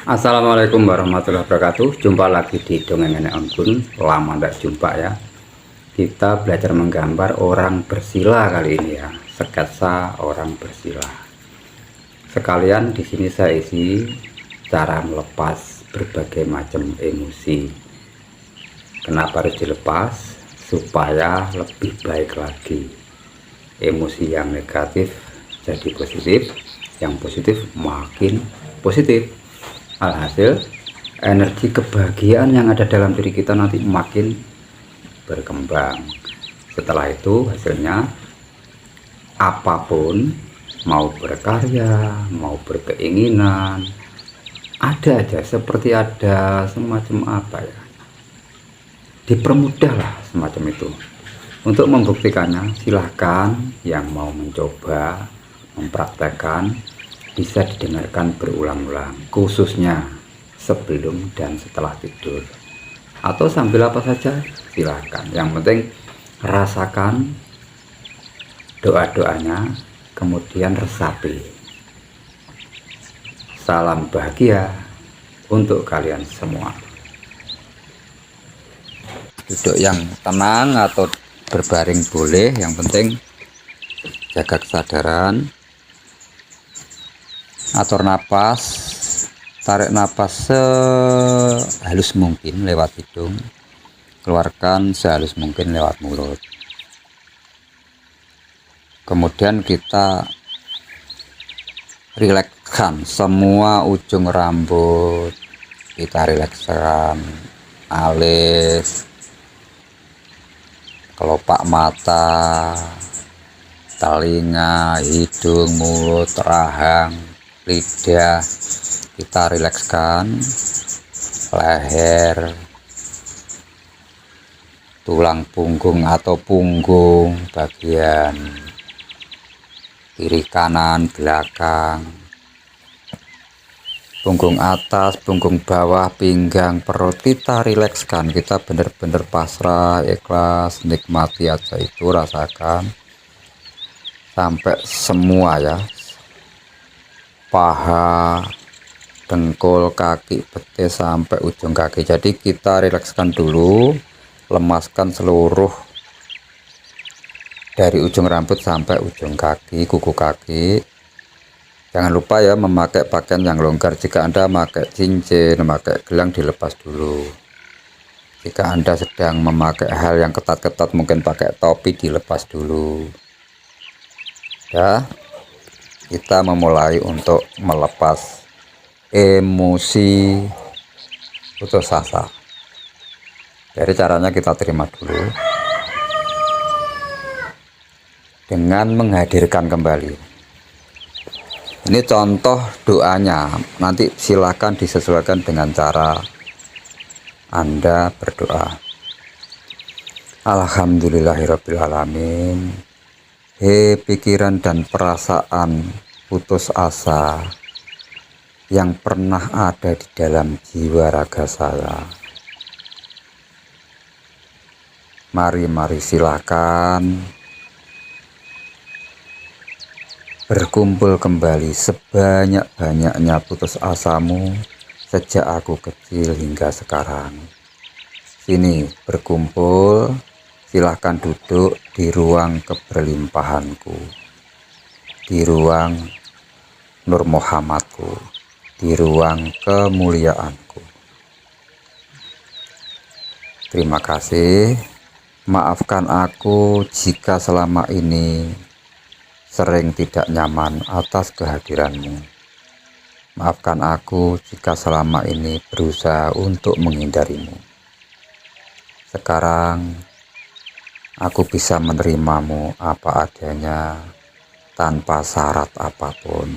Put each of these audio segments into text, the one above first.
Assalamualaikum warahmatullahi wabarakatuh. Jumpa lagi di Dongeng Nenek Onggun. Lama tidak jumpa ya. Kita belajar menggambar orang bersila kali ini ya. Sketsa orang bersila. Sekalian di sini saya isi cara melepas berbagai macam emosi. Kenapa harus dilepas? Supaya lebih baik lagi. Emosi yang negatif jadi positif, yang positif makin positif. Alhasil energi kebahagiaan yang ada dalam diri kita nanti makin berkembang. Setelah itu hasilnya apapun, mau berkarya, mau berkeinginan, ada aja, seperti ada semacam apa ya, dipermudah lah semacam itu. Untuk membuktikannya silahkan yang mau mencoba mempraktekkan, bisa didengarkan berulang-ulang, khususnya sebelum dan setelah tidur, atau sambil apa saja silahkan. Yang penting rasakan doa-doanya, kemudian resapi. Salam bahagia untuk kalian semua. Duduk yang tenang atau berbaring boleh, yang penting jaga kesadaran. Atur napas, tarik napas sehalus mungkin lewat hidung, keluarkan sehalus mungkin lewat mulut. Kemudian kita rilekskan semua ujung rambut, kita rilekskan alis, kelopak mata, telinga, hidung, mulut, rahang, lidah, kita rilekskan, leher, tulang punggung atau punggung bagian kiri kanan belakang, punggung atas, punggung bawah, pinggang, perut, kita rilekskan. Kita benar-benar pasrah, ikhlas, nikmati aja itu, rasakan sampai semua ya, paha, dengkul, kaki, betis sampai ujung kaki. Jadi kita rilekskan dulu, lemaskan seluruh dari ujung rambut sampai ujung kaki, kuku kaki. Jangan lupa ya memakai pakaian yang longgar. Jika Anda memakai cincin, memakai gelang, dilepas dulu. Jika Anda sedang memakai hal yang ketat-ketat, mungkin pakai topi, dilepas dulu ya. Kita memulai untuk melepas emosi putus asa. Jadi caranya kita terima dulu dengan menghadirkan kembali. Ini contoh doanya, nanti silakan disesuaikan dengan cara Anda berdoa. Alhamdulillahirrabbilalamin. Hei pikiran dan perasaan putus asa yang pernah ada di dalam jiwa raga saya. Mari silakan berkumpul kembali sebanyak-banyaknya putus asamu sejak aku kecil hingga sekarang. Sini berkumpul, silahkan duduk di ruang keberlimpahanku, di ruang Nur Muhammadku, di ruang kemuliaanku. Terima kasih. Maafkan aku jika selama ini sering tidak nyaman atas kehadiranmu. Maafkan aku jika selama ini berusaha untuk menghindarimu. Sekarang aku bisa menerimamu apa adanya tanpa syarat apapun.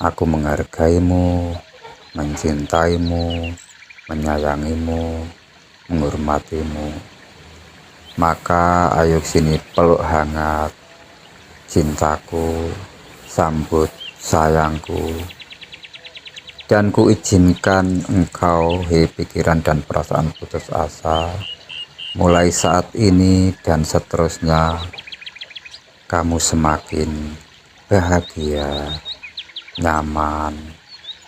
Aku menghargaimu, mencintaimu, menyayangimu, menghormatimu. Maka ayo sini peluk hangat cintaku, sambut sayangku, dan kuizinkan engkau, hei pikiran dan perasaan putus asa, mulai saat ini dan seterusnya kamu semakin bahagia, nyaman,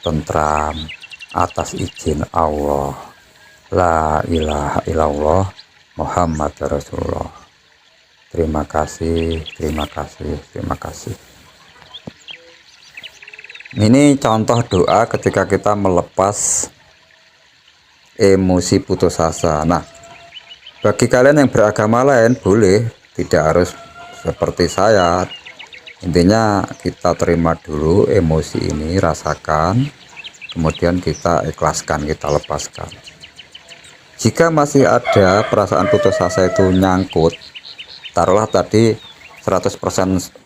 tentram atas izin Allah. La ilaha illallah Muhammad Rasulullah. Terima kasih, terima kasih, terima kasih. Ini contoh doa ketika kita melepas emosi putus asa. Nah, bagi kalian yang beragama lain boleh, tidak harus seperti saya. Intinya kita terima dulu emosi ini, rasakan, kemudian kita ikhlaskan, kita lepaskan. Jika masih ada perasaan putus asa itu nyangkut, taruhlah tadi 100%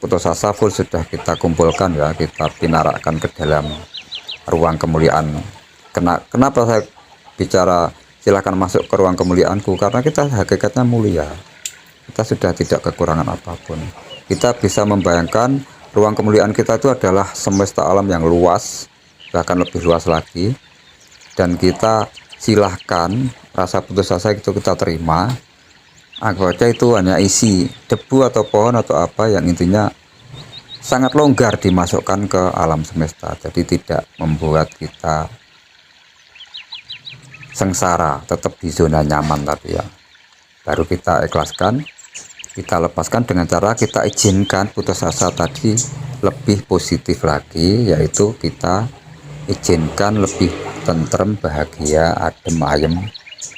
putus asa full sudah kita kumpulkan ya, kita pinarakkan ke dalam ruang kemuliaan. Kenapa saya bicara silahkan masuk ke ruang kemuliaanku? Karena kita hakikatnya mulia, kita sudah tidak kekurangan apapun. Kita bisa membayangkan ruang kemuliaan kita itu adalah semesta alam yang luas, bahkan lebih luas lagi, dan kita silahkan rasa putus asa itu kita terima. Anggap aja itu hanya isi debu atau pohon atau apa yang intinya sangat longgar dimasukkan ke alam semesta, jadi tidak membuat kita sengsara, tetap di zona nyaman tadi ya. Baru kita ikhlaskan, kita lepaskan dengan cara kita izinkan putus asa tadi lebih positif lagi, yaitu kita izinkan lebih tentrem, bahagia, adem ayem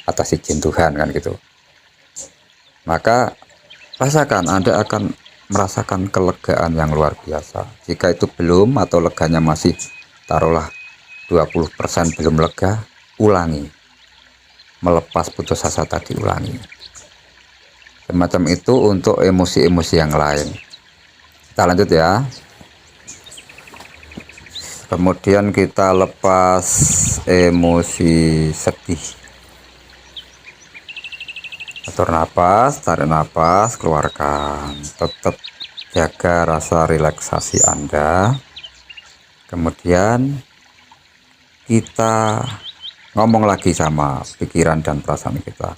atas izin Tuhan, kan gitu. Maka rasakan, Anda akan merasakan kelegaan yang luar biasa. Jika itu belum atau leganya masih taruhlah 20% belum lega, ulangi. Melepas putus asa tadi, ulangi. Semacam itu untuk emosi-emosi yang lain. Kita lanjut ya. Kemudian kita lepas emosi sedih. Atur napas, tarik napas, keluarkan. Tetap jaga rasa relaksasi Anda. Kemudian kita ngomong lagi sama pikiran dan perasaan kita.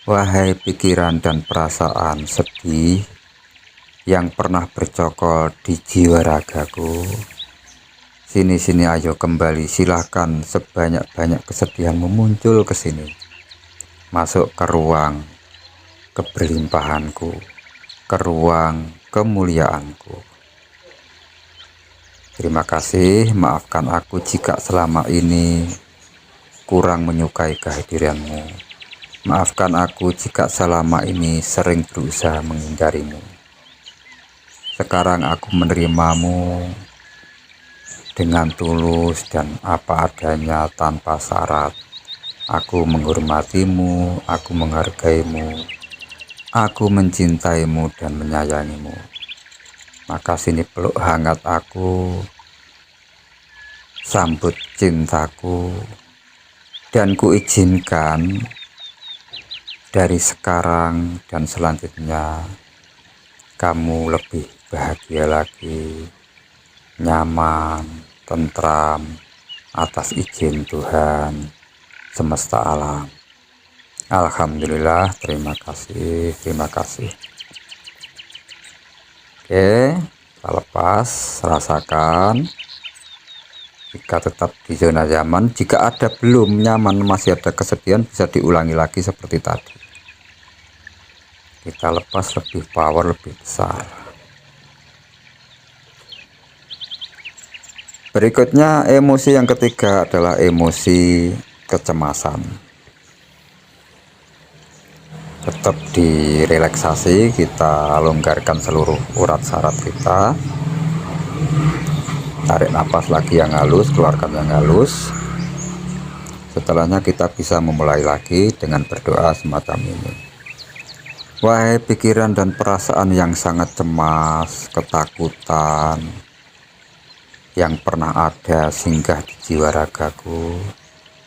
Wahai pikiran dan perasaan sedih yang pernah bercokol di jiwa ragaku, sini ayo kembali, silahkan sebanyak-banyak kesedihanmu muncul ke sini, masuk ke ruang keberlimpahanku, ke ruang kemuliaanku. Terima kasih, maafkan aku jika selama ini kurang menyukai kehadiranmu. Maafkan aku jika selama ini sering berusaha menghindarimu. Sekarang aku menerimamu dengan tulus dan apa adanya tanpa syarat. Aku menghormatimu, aku menghargaimu, aku mencintaimu dan menyayangimu. Maka sini peluk hangat aku, sambut cintaku, dan kuizinkan dari sekarang dan selanjutnya kamu lebih bahagia lagi, nyaman, tentram atas izin Tuhan semesta alam. Alhamdulillah, terima kasih, terima kasih. Oke, kita lepas, rasakan. Jika tetap di zona nyaman, jika ada belum nyaman, masih ada kesedihan, bisa diulangi lagi seperti tadi. Kita lepas lebih power, lebih besar. Berikutnya emosi yang ketiga adalah emosi kecemasan. Tetap direlaksasi, kita longgarkan seluruh urat saraf kita. Tarik nafas lagi yang halus, keluarkan yang halus. Setelahnya kita bisa memulai lagi dengan berdoa semacam ini. Wahai pikiran dan perasaan yang sangat cemas, ketakutan yang pernah ada singgah di jiwa ragaku,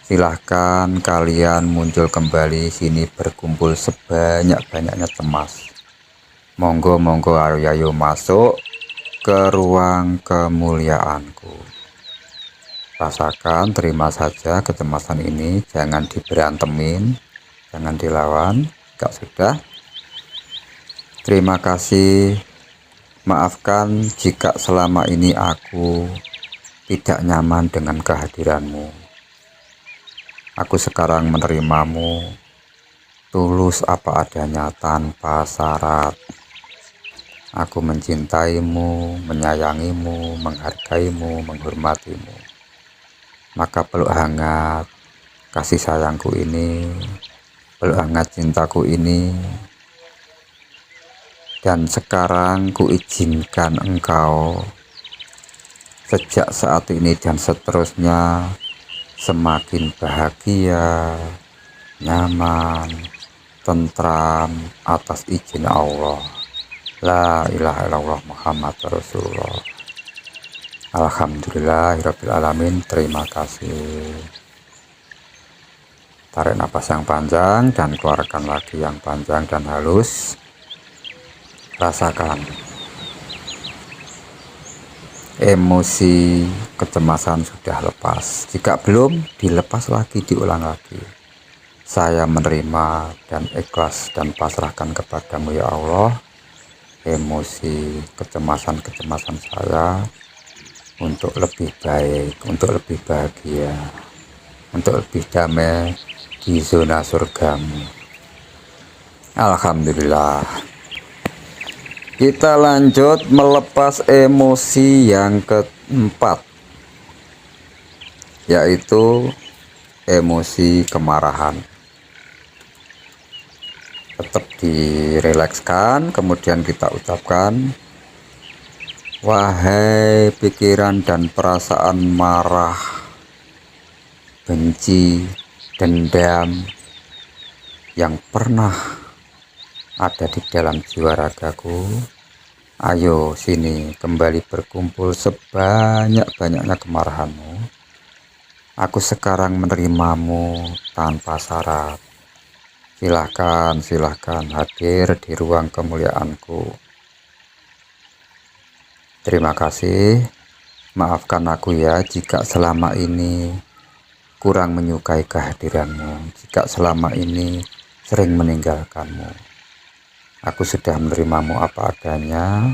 silahkan kalian muncul kembali sini, berkumpul sebanyak-banyaknya cemas. Monggo ayo masuk ke ruang kemuliaanku. Rasakan, terima saja kecemasan ini, jangan diberantemin, jangan dilawan. Jika sudah, terima kasih, maafkan jika selama ini aku tidak nyaman dengan kehadiranmu. Aku sekarang menerimamu tulus apa adanya tanpa syarat. Aku mencintaimu, menyayangimu, menghargaimu, menghormatimu. Maka peluk hangat kasih sayangku ini, peluk hangat cintaku ini. Dan sekarang kuizinkan engkau sejak saat ini dan seterusnya semakin bahagia, nyaman, tentram atas izin Allah. La ilaha illallah Muhammad Rasulullah. Alhamdulillahirabbil alamin. Terima kasih. Tarik napas yang panjang dan keluarkan lagi yang panjang dan halus. Rasakan emosi kecemasan sudah lepas. Jika belum, dilepas lagi, diulang lagi. Saya menerima dan ikhlas dan pasrahkan kepadamu ya Allah emosi kecemasan saya untuk lebih baik, untuk lebih bahagia, untuk lebih damai di zona surgamu. Alhamdulillah. Kita lanjut melepas emosi yang keempat, yaitu emosi kemarahan. Tetap direlekskan, kemudian kita ucapkan, wahai pikiran dan perasaan marah, benci, dendam yang pernah ada di dalam jiwa ragaku, ayo sini kembali berkumpul sebanyak-banyaknya kemarahanmu. Aku sekarang menerimamu tanpa syarat. Silahkan hadir di ruang kemuliaanku. Terima kasih. Maafkan aku ya jika selama ini kurang menyukai kehadiranmu, jika selama ini sering meninggalkanmu. Aku sudah menerimamu apa adanya.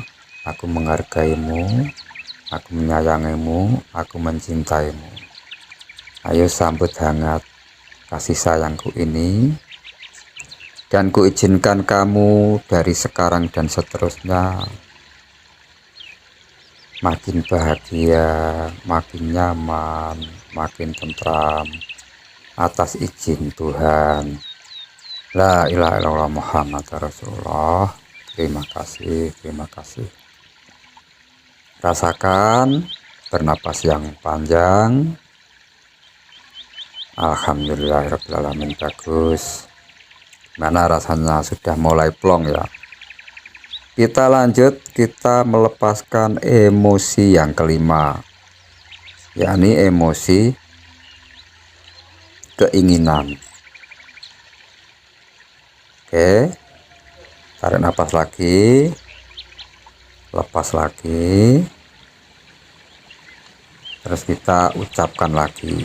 Aku menghargaimu, aku menyayangimu, aku mencintaimu. Ayo sambut hangat kasih sayangku ini. Dan kuizinkan kamu dari sekarang dan seterusnya makin bahagia, makin nyaman, makin tentram atas izin Tuhan. La ilaha illallah Muhammad Rasulullah. Terima kasih, terima kasih. Rasakan bernapas yang panjang. Alhamdulillahirabbil alamin. Bagus. Mana rasanya sudah mulai plong ya. Kita lanjut, kita melepaskan emosi yang kelima, yakni emosi keinginan. Oke, tarik nafas lagi, lepas lagi, terus kita ucapkan lagi,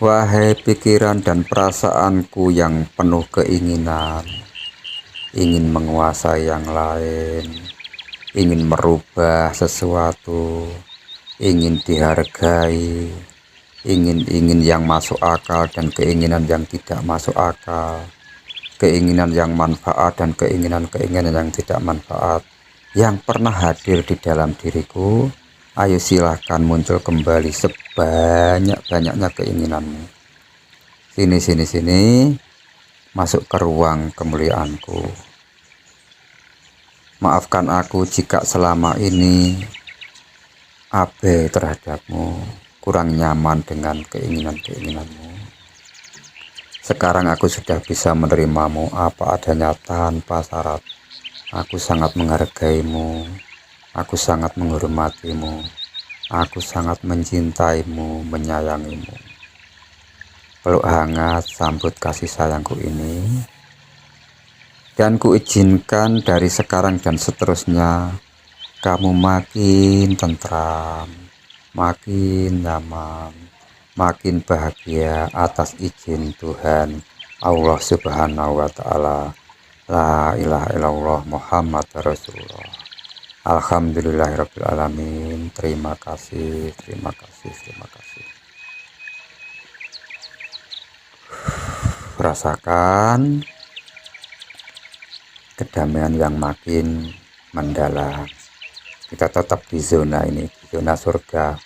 wahai pikiran dan perasaanku yang penuh keinginan, ingin menguasai yang lain, ingin merubah sesuatu, ingin dihargai, ingin yang masuk akal dan keinginan yang tidak masuk akal, keinginan yang manfaat dan keinginan yang tidak manfaat, yang pernah hadir di dalam diriku. Ayo silahkan muncul kembali sebanyak-banyaknya keinginanmu. Sini, masuk ke ruang kemuliaanku. Maafkan aku jika selama ini abai terhadapmu, kurang nyaman dengan keinginan-keinginanmu. Sekarang aku sudah bisa menerimamu apa adanya tanpa syarat. Aku sangat menghargaimu, aku sangat menghormatimu, aku sangat mencintaimu, menyayangimu. Peluk hangat sambut kasih sayangku ini. Dan kuizinkan dari sekarang dan seterusnya kamu makin tentram, makin nyaman, makin bahagia atas izin Tuhan Allah Subhanahu wa Ta'ala. La ilaha illallah Muhammad Rasulullah. Alhamdulillahirabbil alamin. Terima kasih, terima kasih, terima kasih. Rasakan kedamaian yang makin mendalam. Kita tetap di zona ini, di zona surga.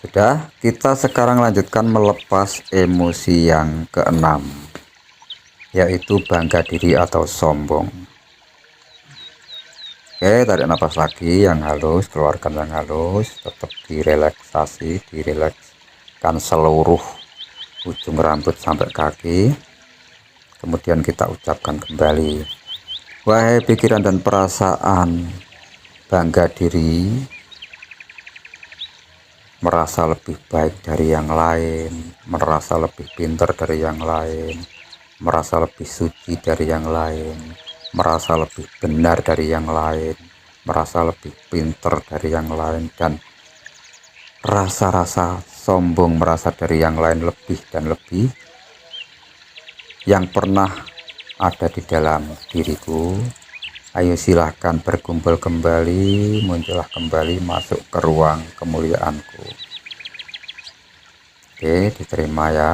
Sudah, kita sekarang lanjutkan melepas emosi yang keenam, yaitu bangga diri atau sombong. Oke, tarik nafas lagi yang halus, keluarkan yang halus, tetap direlaksasi, direlakskan seluruh ujung rambut sampai kaki. Kemudian kita ucapkan kembali, wahai pikiran dan perasaan bangga diri, merasa lebih baik dari yang lain, merasa lebih pintar dari yang lain, merasa lebih suci dari yang lain, merasa lebih benar dari yang lain, merasa lebih pintar dari yang lain, dan rasa-rasa sombong merasa dari yang lain lebih dan lebih yang pernah ada di dalam diriku. Ayo silahkan berkumpul kembali, muncullah kembali, masuk ke ruang kemuliaanku. Oke, diterima ya.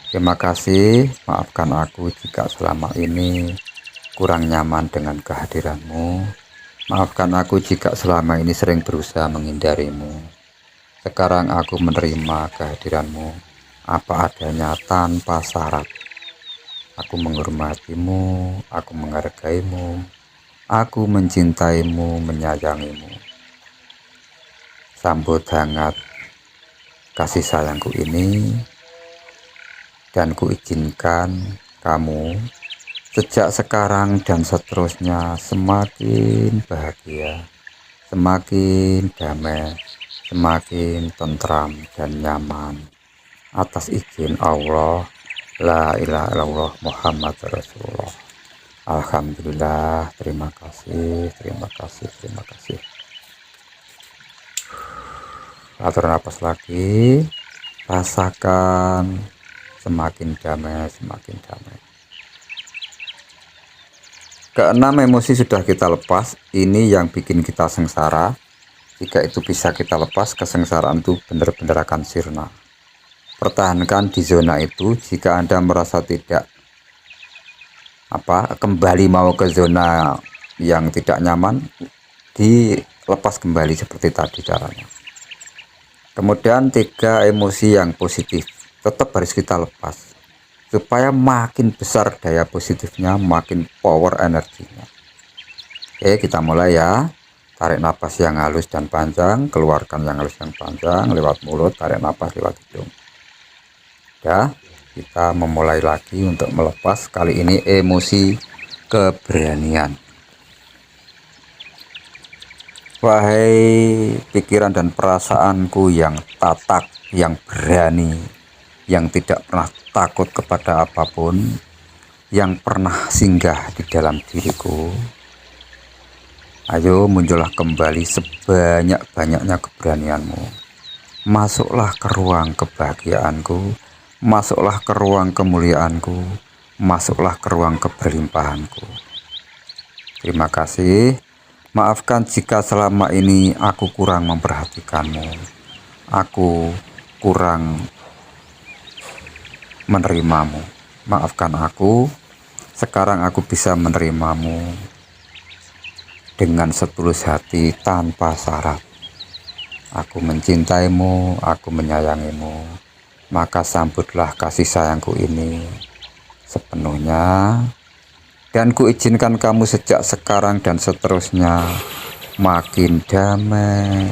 Terima kasih, maafkan aku jika selama ini kurang nyaman dengan kehadiranmu. Maafkan aku jika selama ini sering berusaha menghindarimu. Sekarang aku menerima kehadiranmu apa adanya tanpa syarat. Aku menghormatimu, aku menghargaimu, aku mencintaimu, menyayangimu. Sambut hangat kasih sayangku ini, dan kuizinkan kamu sejak sekarang dan seterusnya semakin bahagia, semakin damai, semakin tentram dan nyaman. Atas izin Allah, la ilaha illallah Muhammad Rasulullah. Alhamdulillah, terima kasih, terima kasih, terima kasih. Atur nafas lagi, rasakan semakin damai, semakin damai. Keenam emosi sudah kita lepas, ini yang bikin kita sengsara. Jika itu bisa kita lepas, kesengsaraan itu benar-benar akan sirna. Pertahankan di zona itu. Jika Anda merasa tidak kembali mau ke zona yang tidak nyaman, dilepas kembali seperti tadi caranya. Kemudian 3 emosi yang positif tetap harus kita lepas supaya makin besar daya positifnya, makin power energinya. Oke, kita mulai ya. Tarik nafas yang halus dan panjang, keluarkan yang halus dan panjang lewat mulut, tarik nafas lewat hidung. Ya, kita memulai lagi untuk melepas, kali ini emosi keberanian. Wahai pikiran dan perasaanku yang tatak, yang berani, yang tidak pernah takut kepada apapun, yang pernah singgah di dalam diriku, ayo muncullah kembali sebanyak-banyaknya keberanianmu. Masuklah ke ruang kebahagiaanku, masuklah ke ruang kemuliaanku, masuklah ke ruang keberlimpahanku. Terima kasih. Maafkan jika selama ini aku kurang memperhatikanmu, aku kurang menerimamu. Maafkan aku, sekarang aku bisa menerimamu dengan setulus hati tanpa syarat. Aku mencintaimu, aku menyayangimu. Maka sambutlah kasih sayangku ini sepenuhnya, dan kuizinkan kamu sejak sekarang dan seterusnya makin damai,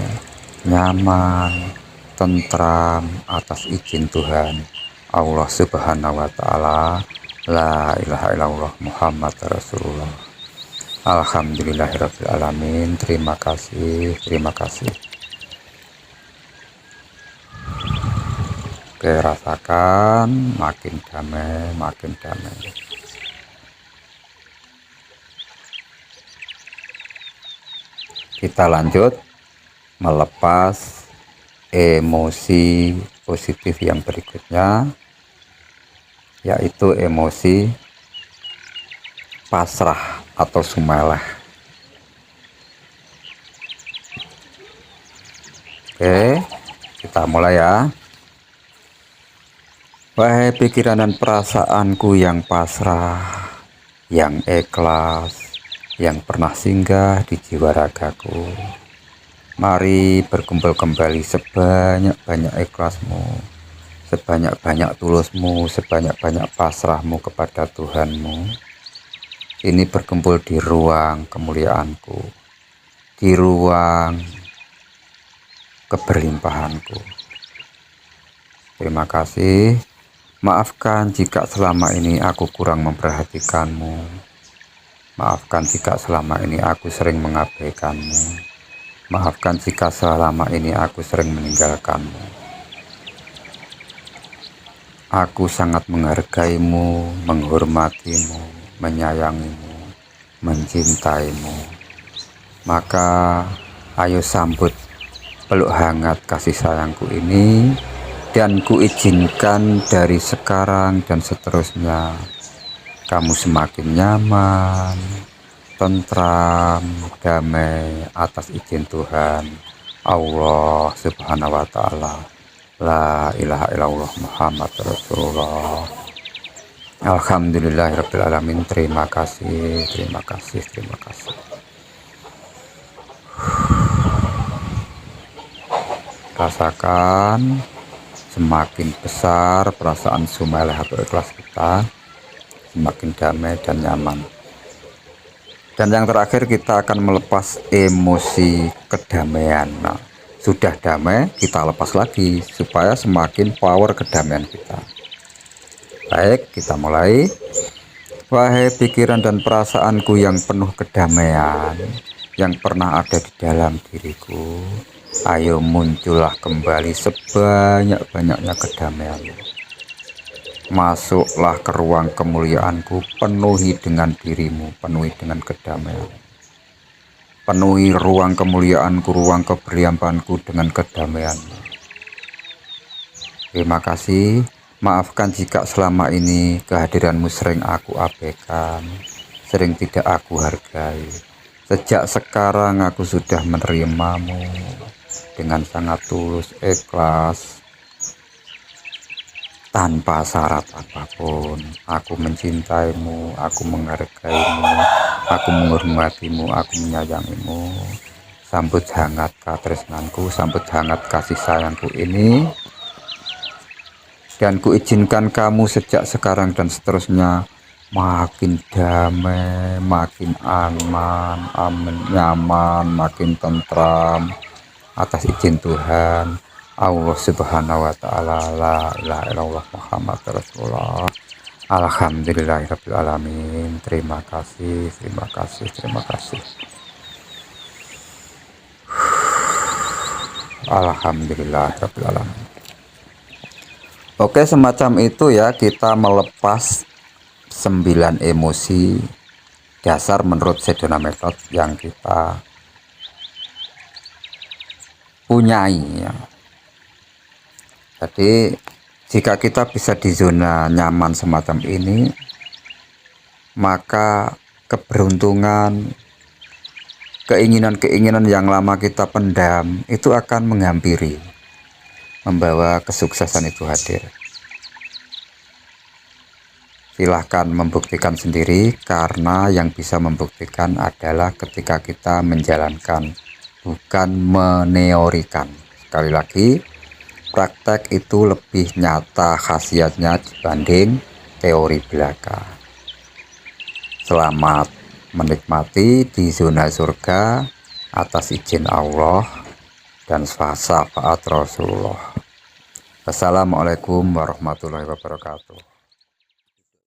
nyaman, tentram atas izin Tuhan Allah Subhanahu wa Ta'ala. La ilaha illallah Muhammad Rasulullah. Alhamdulillahirabbil alamin. Terima kasih, terima kasih. Oke, rasakan makin damai, makin damai. Kita lanjut melepas emosi positif yang berikutnya, yaitu emosi pasrah atau sumeleh. Oke, kita mulai ya. Wahai pikiran dan perasaanku yang pasrah, yang ikhlas, yang pernah singgah di jiwa ragaku, mari berkumpul kembali sebanyak-banyak ikhlasmu, sebanyak-banyak tulusmu, sebanyak-banyak pasrahmu kepada Tuhanmu. Ini berkumpul di ruang kemuliaanku, di ruang keberlimpahanku. Terima kasih. Maafkan jika selama ini aku kurang memperhatikanmu. Maafkan jika selama ini aku sering mengabaikanmu. Maafkan jika selama ini aku sering meninggalkanmu. Aku sangat menghargaimu, menghormatimu, menyayangimu, mencintaimu. Maka ayo sambut peluk hangat kasih sayangku ini, dan kuizinkan dari sekarang dan seterusnya kamu semakin nyaman, tentram, damai atas izin Tuhan Allah Subhanahu wa Ta'ala. La ilaha illallah Muhammad Rasulullah. Alhamdulillahirabbil alamin. Terima kasih, terima kasih, terima kasih. Rasakan semakin besar perasaan sumeleh atau ikhlas kita, semakin damai dan nyaman. Dan yang terakhir, kita akan melepas emosi kedamaian. Nah, sudah damai, kita lepas lagi supaya semakin power kedamaian kita. Baik, kita mulai. Wahai pikiran dan perasaanku yang penuh kedamaian, yang pernah ada di dalam diriku, ayo muncullah kembali sebanyak-banyaknya kedamaian. Masuklah ke ruang kemuliaanku, penuhi dengan dirimu, penuhi dengan kedamaian. Penuhi ruang kemuliaanku, ruang keberlimpahanku dengan kedamaian. Terima kasih. Maafkan jika selama ini kehadiranmu sering aku abaikan, sering tidak aku hargai. Sejak sekarang aku sudah menerimamu dengan sangat tulus, ikhlas, tanpa syarat apapun. Aku mencintaimu, aku menghargaimu, aku menghormatimu, aku menyayangimu. Sambut hangat katresnanku, sambut hangat kasih sayangku ini, dan kuizinkan kamu sejak sekarang dan seterusnya makin damai, makin aman, nyaman, makin tentram atas izin Tuhan Allah Subhanahu wa Ta'ala. La ilaha illallah Muhammad Rasulullah. Alhamdulillahirabbil alamin. Terima kasih, terima kasih, terima kasih. Alhamdulillahirabbil alamin. Oke, semacam itu ya, kita melepas 9 emosi dasar menurut Sedona Method yang kita punyai ya. Jadi jika kita bisa di zona nyaman semacam ini, maka keberuntungan, keinginan-keinginan yang lama kita pendam itu akan menghampiri, membawa kesuksesan itu hadir. Silahkan membuktikan sendiri, karena yang bisa membuktikan adalah ketika kita menjalankan, bukan meneorikan. Sekali lagi, praktek itu lebih nyata khasiatnya dibanding teori belaka. Selamat menikmati di zona surga atas izin Allah dan syafaat Rasulullah. Wassalamualaikum warahmatullahi wabarakatuh.